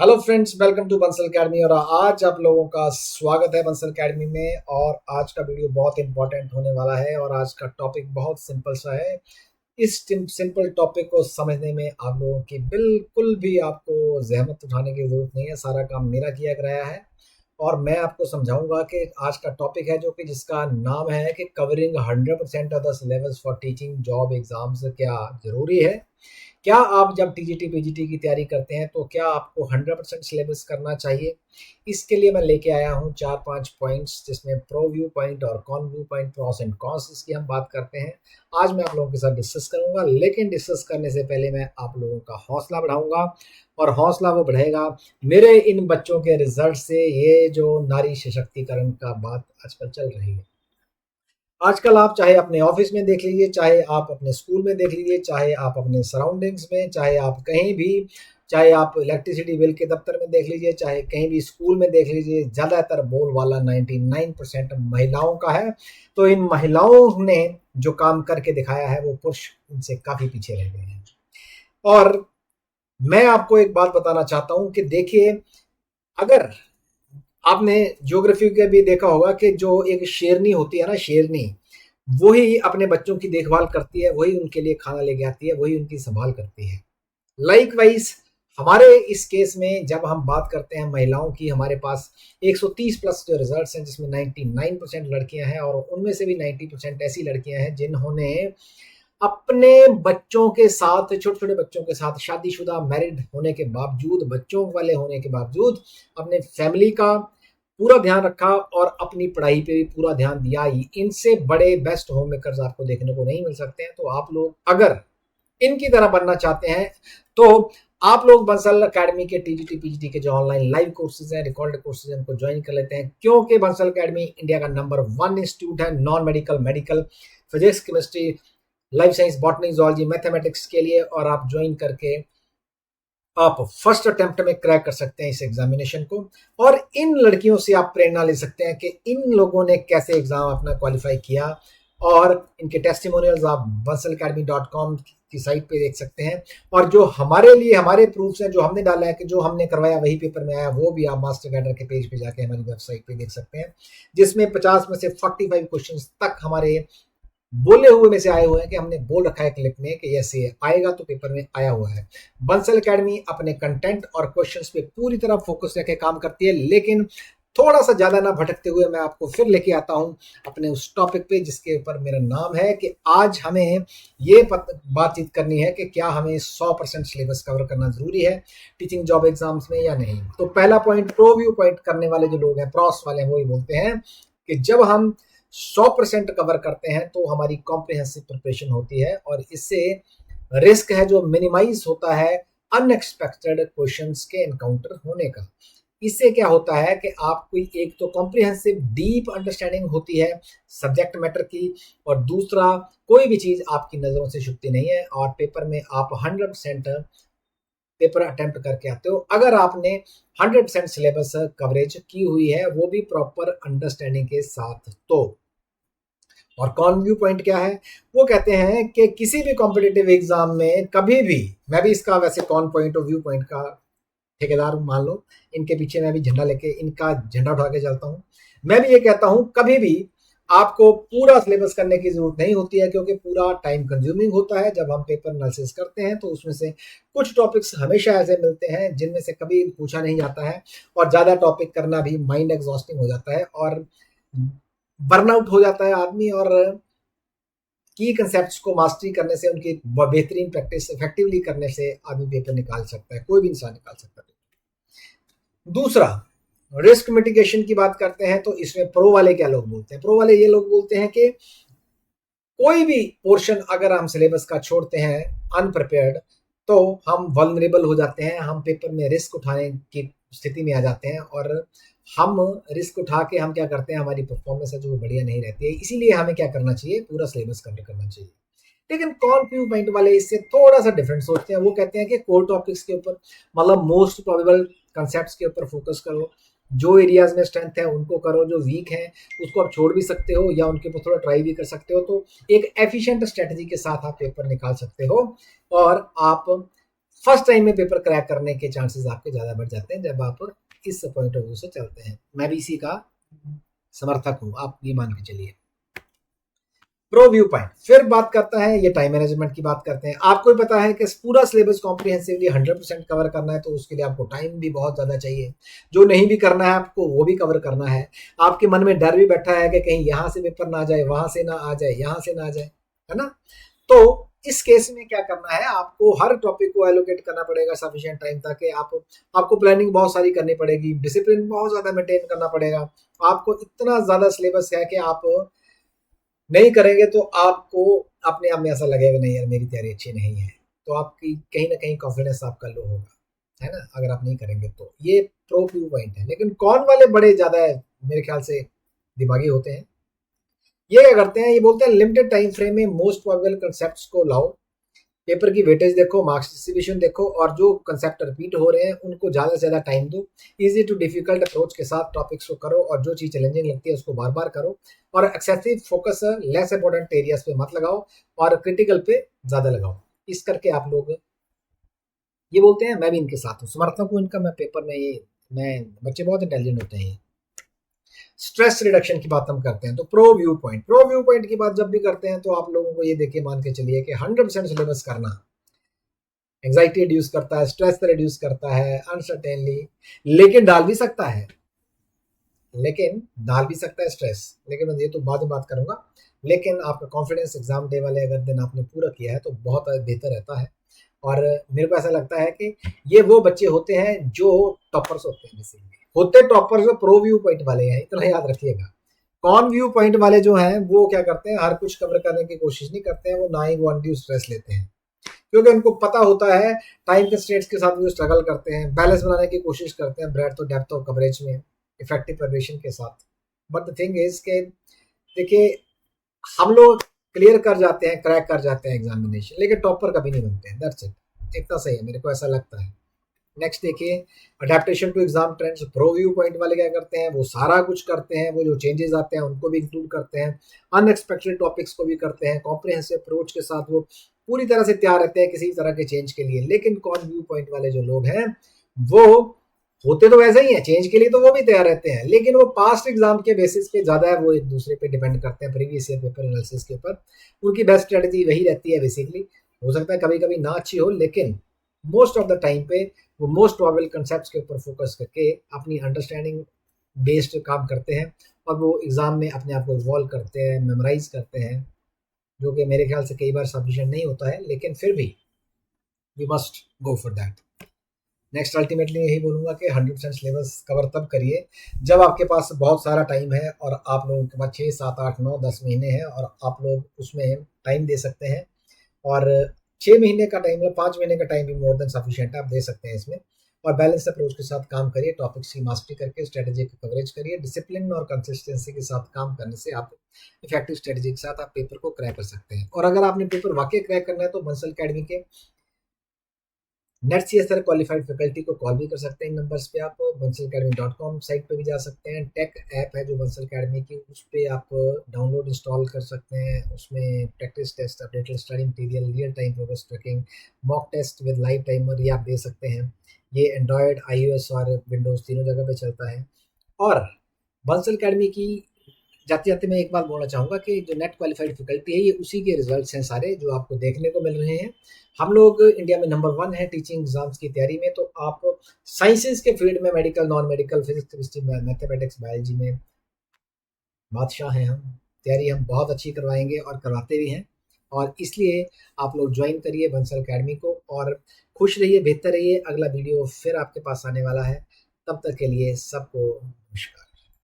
Hello friends, welcome to Bansal academy. और आज आप लोगों का स्वागत है बंसल अकेडमी में। और आज का वीडियो बहुत इंपॉर्टेंट होने वाला है और आज का टॉपिक बहुत सिंपल सा है। इस सिंपल टॉपिक को समझने में आप लोगों की बिल्कुल भी आपको जहमत उठाने की जरूरत नहीं है। सारा काम मेरा किया गया है और मैं आपको समझाऊंगा कि आज का टॉपिक है जो कि जिसका नाम है कि covering 100% of the syllabus for teaching job exams क्या जरूरी है। क्या आप जब टीजीटी पीजीटी की तैयारी करते हैं तो क्या आपको 100% सिलेबस करना चाहिए? इसके लिए मैं लेके आया हूँ 4-5 पॉइंट्स, जिसमें प्रो व्यू पॉइंट और con view point, pros and cons इसकी हम बात करते हैं। आज मैं आप लोगों के साथ डिस्कस करूंगा, लेकिन डिस्कस करने से पहले मैं आप लोगों का हौसला बढ़ाऊंगा। और हौसला वो बढ़ेगा मेरे इन बच्चों के रिजल्ट से। ये जो नारी सशक्तिकरण का बात आजकल चल रही है, आजकल आप चाहे अपने ऑफिस में देख लीजिए, चाहे आप अपने स्कूल में देख लीजिए, चाहे आप अपने सराउंडिंग्स में, चाहे आप कहीं भी, चाहे आप इलेक्ट्रिसिटी बिल के दफ्तर में देख लीजिए, चाहे कहीं भी स्कूल में देख लीजिए, ज़्यादातर बोल वाला 99% महिलाओं का है। तो इन महिलाओं ने जो काम करके दिखाया है वो पुरुष इनसे काफ़ी पीछे रह गए हैं। और मैं आपको एक बात बताना चाहता हूं कि देखिए, अगर आपने ज्योग्राफी के भी देखा होगा कि जो एक शेरनी होती है ना, शेरनी, वही अपने बच्चों की देखभाल करती है, वही उनके लिए खाना लेके आती है, वही उनकी संभाल करती है। लाइक वाइज हमारे इस केस में जब हम बात करते हैं महिलाओं की, हमारे पास 130 प्लस जो रिजल्ट्स हैं, जिसमें 99% लड़कियां हैं और उनमें से भी 90% ऐसी लड़कियां हैं जिन्होंने अपने बच्चों के साथ, छोटे छोटे बच्चों के साथ, शादीशुदा मैरिड होने के बावजूद, बच्चों वाले होने के बावजूद अपने फैमिली का पूरा ध्यान रखा और अपनी पढ़ाई पे भी पूरा ध्यान दिया। इनसे बड़े बेस्ट होम मेकर्स आपको देखने को नहीं मिल सकते हैं। तो आप लोग अगर इनकी तरह बनना चाहते हैं तो आप लोग बंसल अकेडमी के टीजीटी पीजीटी के जो ऑनलाइन लाइव कोर्सेज हैं, रिकॉर्डेड कोर्सेज हैं, उनको ज्वाइन कर लेते हैं, क्योंकि बंसल अकेडमी इंडिया का नंबर 1 इंस्टीट्यूट है non medical, medical, physics, chemistry, life science, botany, zoology, mathematics के लिए। और आप ज्वाइन करके आप फर्स्ट अटेम्प्ट में क्रैक कर सकते हैं इस एग्जामिनेशन को। और इन लड़कियों से आप प्रेरणा ले सकते हैं कि इन लोगों ने कैसे एग्जाम अपना क्वालिफाई किया, और इनके टेस्टिमोनियल्स आप bansalacademy.com की साइट पे देख सकते हैं। और जो हमारे लिए हमारे प्रूफ्स हैं, जो हमने डाला है कि जो हमने करवाया वही पेपर में आया, वो भी आप मास्टर गाइडर के पेज पे जाके हमारी वेबसाइट पे देख सकते हैं, जिसमें 50 में से 45 क्वेश्चन तक हमारे बोले हुए में से आए हुए हैं कि हमने बोल रखा है क्लिप में कि ऐसे आएगा, तो पेपर में आया हुआ है। बंसल अकेडमी अपने कंटेंट और क्वेश्चंस पे पूरी तरह फोकस रखे काम करती है, लेकिन थोड़ा सा ज्यादा ना भटकते हुए मैं आपको फिर लेके आता हूं अपने उस टॉपिक पे जिसके ऊपर मेरा नाम है कि आज हमें ये बातचीत करनी है कि क्या हमें 100% सिलेबस कवर करना जरूरी है टीचिंग जॉब एग्जाम्स में या नहीं। तो पहला पॉइंट, प्रो व्यू पॉइंट करने वाले जो लोग हैं, प्रॉस वाले, वो ही बोलते हैं कि जब हम 100% कवर करते हैं तो हमारी कॉम्प्रिहेंसिव प्रिपरेशन होती है और इससे रिस्क है जो मिनिमाइज होता है अनएक्सपेक्टेड क्वेश्चंस के एनकाउंटर होने का। इससे क्या होता है कि आपको एक तो कॉम्प्रिहेंसिव डीप अंडरस्टैंडिंग होती है सब्जेक्ट मैटर की, और दूसरा कोई भी चीज आपकी नजरों से छुपती नहीं है और पेपर में आप 100% पेपर अटेम्प्ट करके आते हो अगर आपने 100% सिलेबस कवरेज की हुई है, वो भी प्रॉपर अंडरस्टैंडिंग के साथ। तो और कॉन व्यू पॉइंट क्या है? वो कहते हैं कि किसी भी कॉम्पिटिटिव एग्जाम में कभी भी, मैं भी इसका वैसे कॉन पॉइंट और व्यू पॉइंट का ठेकेदार हूं, मान लो, इनके पीछे मैं भी झंडा लेके, इनका झंडा उठा के चलता हूं। मैं भी ये कहता हूं कभी भी आपको पूरा सिलेबस करने की जरूरत नहीं होती है, क्योंकि पूरा टाइम कंज्यूमिंग होता है। जब हम पेपर एनालिसिस करते हैं तो उसमें से कुछ टॉपिक्स हमेशा ऐसे मिलते हैं जिनमें से कभी पूछा नहीं जाता है, और ज्यादा टॉपिक करना भी माइंड एग्जॉस्टिंग हो जाता है और बर्नआउट हो जाता है आदमी। और की कंसेप्ट्स को मास्टरी करने से, उनकी बेहतरीन प्रैक्टिस इफेक्टिवली करने से आदमी पेपर निकाल सकता है, कोई भी इंसान निकाल सकता है। दूसरा, रिस्क मिटिगेशन की बात करते हैं तो इसमें प्रो वाले क्या लोग बोलते हैं? प्रो वाले ये लोग बोलते हैं कि कोई भी पोर्शन अगर हम सिलेबस का छोड़ते हैं अनप्रिपेयर्ड, तो हम वल्नरेबल हो जाते हैं, हम पेपर में रिस्क उठाने की स्थिति में आ जाते हैं, और हम रिस्क उठा के हम क्या करते हैं, हमारी परफॉर्मेंस है जो बढ़िया नहीं रहती है। इसीलिए हमें क्या करना चाहिए, पूरा सिलेबस कवर करना चाहिए। लेकिन कॉन व्यू पॉइंट वाले इससे थोड़ा सा डिफरेंट सोचते हैं। वो कहते हैं कि कोर टॉपिक्स के ऊपर, मतलब मोस्ट प्रोबेबल कंसेप्ट्स के ऊपर फोकस करो, जो एरियाज में स्ट्रेंथ है उनको करो, जो वीक है उसको आप छोड़ भी सकते हो या उनके ऊपर थोड़ा ट्राई भी कर सकते हो। तो एक एफिशिएंट स्ट्रेटजी के साथ आप पेपर निकाल सकते हो और आप फर्स्ट टाइम में पेपर क्रैक करने के चांसेस आपके ज़्यादा बढ़ जाते हैं जब आप इस पॉइंट ऑफ व्यू से चलते हैं। मैं भी इसी का समर्थक हूँ, आप ये मान के चलिए। प्रो व्यू पॉइंट फिर बात करता है, ये टाइम मैनेजमेंट की बात करते हैं। आपको भी पता है कि पूरा सिलेबस कॉम्प्रिहेंसिवली 100% कवर करना है तो उसके लिए आपको टाइम भी बहुत ज़्यादा चाहिए। जो नहीं भी करना है आपको वो भी कवर करना है। आपके मन में डर भी बैठा है कि कहीं यहाँ से पेपर ना आ जाए, वहाँ से ना आ जाए, यहाँ से ना आ जाए, है ना। तो इस केस में क्या करना है, आपको हर टॉपिक को एलोकेट करना पड़ेगा सफिशिएंट टाइम, ताकि आपको प्लानिंग बहुत सारी करनी पड़ेगी, डिसिप्लिन बहुत ज़्यादा मेंटेन करना पड़ेगा। आपको इतना ज़्यादा सिलेबस है कि आप नहीं करेंगे तो आपको अपने आप में ऐसा लगेगा नहीं यार मेरी तैयारी अच्छी नहीं है, तो आपकी कहीं ना कहीं कॉन्फिडेंस आपका लो होगा, है ना, अगर आप नहीं करेंगे तो। ये प्रो व्यू पॉइंट है। लेकिन कौन वाले बड़े ज़्यादा मेरे ख्याल से दिमागी होते हैं, ये क्या करते हैं, ये बोलते हैं लिमिटेड टाइम फ्रेम में मोस्ट प्रोबेबल कंसेप्ट्स को लाओ, पेपर की वेटेज देखो, मार्क्स डिस्ट्रीब्यूशन देखो, और जो कंसेप्ट रिपीट हो रहे हैं उनको ज़्यादा से ज़्यादा टाइम दो। इजी टू डिफिकल्ट अप्रोच के साथ टॉपिक्स को करो, और जो चीज़ चैलेंजिंग लगती है उसको बार बार करो, और excessive focus less important areas पे मत लगाओ और क्रिटिकल पे ज़्यादा लगाओ। इस करके आप लोग ये बोलते हैं, मैं भी इनके साथ हूँ, समर्थक हूँ इनका। मैं पेपर में ये मैं बच्चे बहुत इंटेलिजेंट होते हैं। स्ट्रेस रिडक्शन की बात हम करते हैं तो प्रो व्यू पॉइंट की बात जब भी करते हैं तो आप लोगों को ये देखिए, मान के चलिए कि 100% सिलेबस करना एंजाइटी रिड्यूस करता है, स्ट्रेस रिड्यूस करता है, अनसर्टेनली, लेकिन डाल भी सकता है, स्ट्रेस। लेकिन मैं ये तो बाद में बात करूंगा। लेकिन आपका कॉन्फिडेंस एग्जाम डे वाले अगर दिन आपने पूरा किया है तो बहुत बेहतर रहता है। और मेरे को ऐसा लगता है कि ये वो बच्चे होते हैं जो टॉपर्स होते हैं, बेसिकली होते टॉपर्स जो प्रो व्यू पॉइंट वाले हैं, इतना याद रखिएगा। कॉन व्यू पॉइंट वाले जो हैं वो क्या करते हैं, हर कुछ कवर करने की कोशिश नहीं करते हैं, वो ना ही वो अनड्यू स्ट्रेस लेते हैं, क्योंकि उनको पता होता है टाइम कंस्ट्रेंट्स के साथ वो स्ट्रगल करते हैं, बैलेंस बनाने की कोशिश करते हैं ब्रेथ और डेप्थ ऑफ कवरेज में इफेक्टिव प्रिपरेशन के साथ। बट द थिंग इज के देखिए, हम लोग क्लियर कर जाते हैं, क्रैक कर जाते हैं एग्जामिनेशन, लेकिन टॉपर कभी नहीं बनते हैं। दैट्स इट, इतना सही है, मेरे को ऐसा लगता है। नेक्स्ट देखिए, adaptation to exam trends. Pro view point वाले क्या करते हैं, वो सारा कुछ करते हैं, वो जो चेंजेस आते हैं उनको भी इंक्लूड करते हैं, अनएक्सपेक्टेड टॉपिक्स को भी करते हैं, कॉम्प्रिहेंसिव अप्रोच के साथ वो पूरी तरह से तैयार रहते हैं किसी तरह के चेंज के लिए। लेकिन कॉन व्यू पॉइंट वाले जो लोग हैं वो होते तो वैसे ही हैं, चेंज के लिए तो वो भी तैयार रहते हैं, लेकिन वो पास्ट एग्जाम के बेसिस पे ज़्यादा है, वो एक दूसरे पे डिपेंड करते हैं, प्रीवियस ईयर पेपर एनालिसिस के ऊपर। उनकी बेस्ट स्ट्रेटजी वही रहती है बेसिकली। हो सकता है कभी कभी ना अच्छी हो, लेकिन मोस्ट ऑफ द टाइम पे वो मोस्ट प्रोबेबल कंसेप्ट्स के ऊपर फोकस करके अपनी अंडरस्टैंडिंग बेस्ड काम करते हैं, और वो एग्ज़ाम में अपने आप को इवॉल्व करते हैं, मेमोराइज करते हैं, जो कि मेरे ख्याल से कई बार सफिशिएंट नहीं होता है, लेकिन फिर भी we must go for that. Next ultimately यही बोलूँगा कि 100% सिलेबस कवर तब करिए जब आपके पास बहुत सारा टाइम है, और आप लोगों के पास 6, 7, 8, 9, 10 महीने हैं, और आप लोग उसमें टाइम दे सकते हैं। और 6 महीने का टाइम या 5 महीने का टाइम भी मोर देन सफिशिएंट आप दे सकते हैं इसमें। और बैलेंस अप्रोच के साथ काम करिए, टॉपिक्स की मास्टरी करके स्ट्रेटेजी की कवरेज करिए, डिसिप्लिन और कंसिस्टेंसी के साथ काम करने से आप इफेक्टिव स्ट्रेटेजी के साथ आप पेपर को क्रैक कर सकते हैं। और अगर आपने पेपर वाकई क्रैक करना है तो बंसल अकेडमी के NET C S qualified faculty को कॉल भी कर सकते हैं इन नंबर्स पे। आप bansalacademy.com साइट पे भी जा सकते हैं, टेक ऐप है जो बंसल अकेडमी की, उस पर आप डाउनलोड इंस्टॉल कर सकते हैं। उसमें practice test, updated study material, real time progress tracking, mock test with live timer, ये आप दे सकते हैं। ये एंड्रॉयड, iOS और विंडोज़ तीनों जगह पे चलता है। और बंसल अकेडमी की जाते जाते मैं एक बात बोलना चाहूँगा कि जो नेट क्वालिफाइड फैकल्टी है, ये उसी के रिजल्ट्स हैं सारे जो आपको देखने को मिल रहे हैं। हम लोग इंडिया में नंबर 1 है टीचिंग एग्जाम्स की तैयारी में। तो आप साइंसेज के फील्ड में, medical, non medical, physics, chemistry, mathematics, biology में बादशाह हैं हम। तैयारी हम बहुत अच्छी करवाएंगे और करवाते भी हैं, और इसलिए आप लोग ज्वाइन करिए बंसल अकेडमी को, और खुश रहिए, बेहतर रहिए। अगला वीडियो फिर आपके पास आने वाला है, तब तक के लिए सबको नमस्कार।